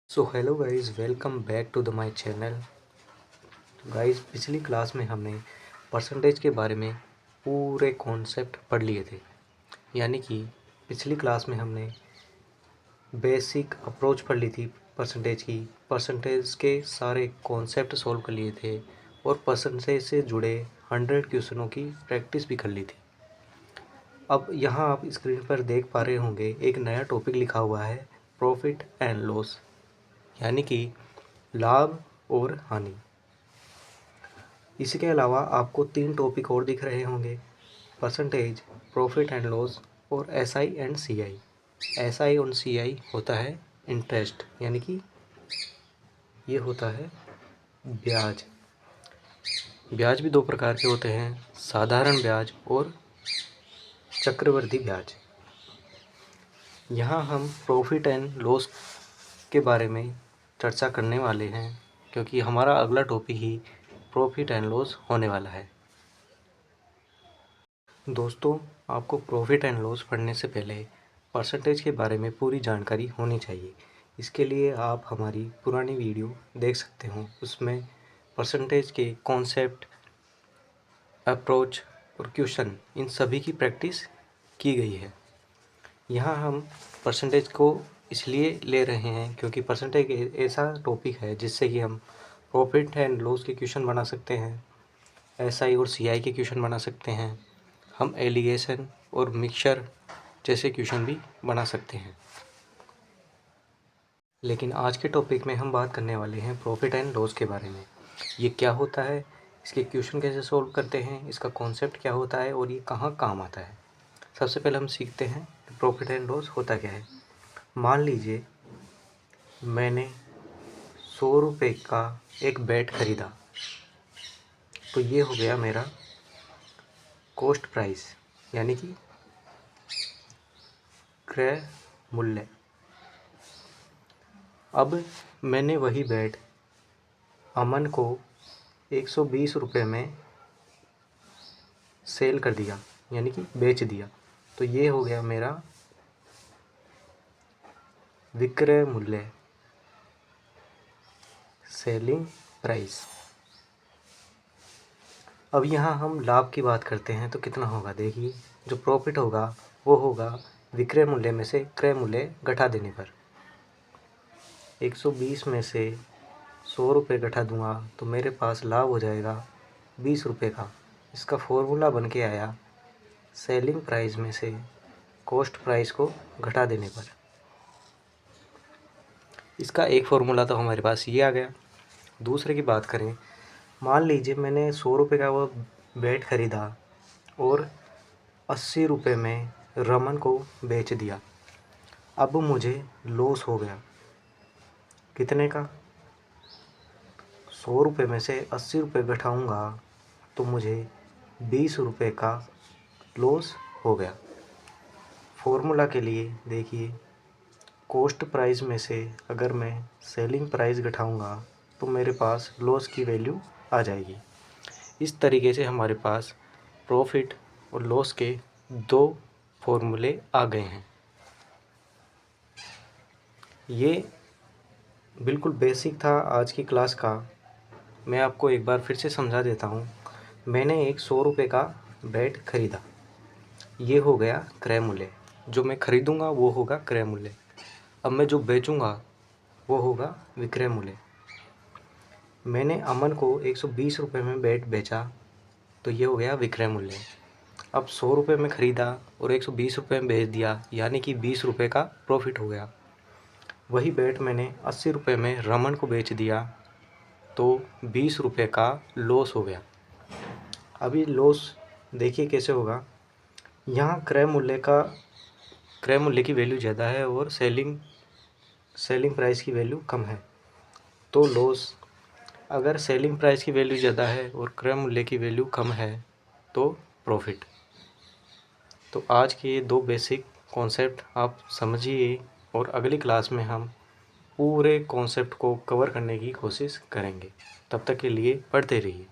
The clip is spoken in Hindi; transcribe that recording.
So hello guys, welcome back to the my channel. Guys, पिछली क्लास में हमने परसेंटेज के बारे में पूरे कॉन्सेप्ट पढ़ लिए थे। यानी कि पिछली क्लास में हमने बेसिक अप्रोच पढ़ ली थी परसेंटेज की, परसेंटेज के सारे कॉन्सेप्ट सॉल्व कर लिए थे और परसेंटेज से जुड़े 100 क्वेश्चनों की प्रैक्टिस भी कर ली थी। अब यहाँ आप स्क्रीन पर देख पा रहे होंगे एक नया टॉपिक लिखा हुआ है, प्रॉफिट एंड लॉस, यानी कि लाभ और हानि। इसके अलावा आपको 3 टॉपिक और दिख रहे होंगे, परसेंटेज, प्रॉफिट एंड लॉस और एसआई एंड सीआई। एसआई और सीआई होता है इंटरेस्ट, यानी कि ये होता है ब्याज। ब्याज भी 2 प्रकार के होते हैं, साधारण ब्याज और चक्रवृद्धि ब्याज। यहाँ हम प्रॉफिट एंड लॉस के बारे में चर्चा करने वाले हैं, क्योंकि हमारा अगला topic he profit and loss होने वाला है। दोस्तों, आपको प्रॉफिट एंड लॉस पढ़ने से पहले परसेंटेज के बारे में पूरी जानकारी होनी चाहिए। इसके लिए आप हमारी पुरानी वीडियो देख सकते हो, उसमें परसेंटेज के कॉन्सेप्ट, अप्रोच और क्वेश्चन, इन सभी की प्रैक्टिस की गई है। यहाँ हम परसेंटेज को इसलिए ले रहे हैं क्योंकि परसेंटेज एक ऐसा टॉपिक है जिससे कि हम प्रॉफिट एंड लॉस के क्वेश्चन बना सकते हैं, एसआई और सीआई के क्वेश्चन बना सकते हैं, हम एलिगेशन और मिक्सचर जैसे क्वेश्चन भी बना सकते हैं। लेकिन आज के टॉपिक में हम बात करने वाले हैं प्रॉफिट एंड लॉस के बारे में। ये क्या होता है, इसके क्वेश्चन कैसे सॉल्व करते हैं, इसका कॉन्सेप्ट क्या होता है और ये कहाँ काम आता है। सबसे पहले हम सीखते हैं प्रॉफिट एंड लॉस होता क्या है। मान लीजिए मैंने 100 रुपये का एक बैट खरीदा, तो ये हो गया मेरा कॉस्ट प्राइस, यानी कि क्रय मूल्य। अब मैंने वही बैट अमन को 120 रुपये में सेल कर दिया, यानी कि बेच दिया, तो ये हो गया मेरा विक्रय मूल्य, सेलिंग प्राइस। अब यहाँ हम लाभ की बात करते हैं तो कितना होगा, देखिए जो प्रॉफिट होगा वो होगा विक्रय मूल्य में से क्रय मूल्य घटा देने पर। 120 में से 100 रुपये घटा दूंगा तो मेरे पास लाभ हो जाएगा 20 रुपये का। इसका फॉर्मूला बन के आया सेलिंग प्राइस में से कॉस्ट प्राइस को घटा देने पर। इसका एक फॉर्मूला तो हमारे पास ये आ गया। दूसरे की बात करें, मान लीजिए मैंने 100 रुपये का वो बैट ख़रीदा और 80 रुपये में रमन को बेच दिया। अब मुझे लॉस हो गया, कितने का, 100 रुपये में से 80 रुपये घटाऊँगा तो मुझे 20 रुपये का लॉस हो गया। फॉर्मूला के लिए देखिए, कॉस्ट प्राइस में से अगर मैं सेलिंग प्राइस घटाऊँगा तो मेरे पास लॉस की वैल्यू आ जाएगी। इस तरीके से हमारे पास प्रॉफिट और लॉस के 2 फॉर्मूले आ गए हैं। ये बिल्कुल बेसिक था आज की क्लास का। मैं आपको एक बार फिर से समझा देता हूँ। मैंने एक 100 रुपये का बैट ख़रीदा, ये हो गया क्रय मूल्य। जो मैं ख़रीदूँगा वो होगा क्रय मूल्य। अब मैं जो बेचूँगा वो होगा विक्रय मूल्य। मैंने अमन को 120 रुपये में बैट बेचा, तो ये हो गया विक्रय मूल्य। अब 100 रुपये में ख़रीदा और 120 रुपये में बेच दिया, यानी कि 20 रुपये का प्रॉफिट हो गया। वही बैट मैंने 80 रुपये में रमन को बेच दिया, तो 20 रुपये का लॉस हो गया। अभी लॉस देखिए कैसे होगा, यहाँ क्रय मूल्य की वैल्यू ज़्यादा है और सेलिंग प्राइस की वैल्यू कम है, तो लॉस। अगर सेलिंग प्राइस की वैल्यू ज़्यादा है और क्रय मूल्य की वैल्यू कम है तो प्रॉफिट। तो आज के ये 2 बेसिक कॉन्सेप्ट आप समझिए और अगली क्लास में हम पूरे कॉन्सेप्ट को कवर करने की कोशिश करेंगे। तब तक के लिए पढ़ते रहिए।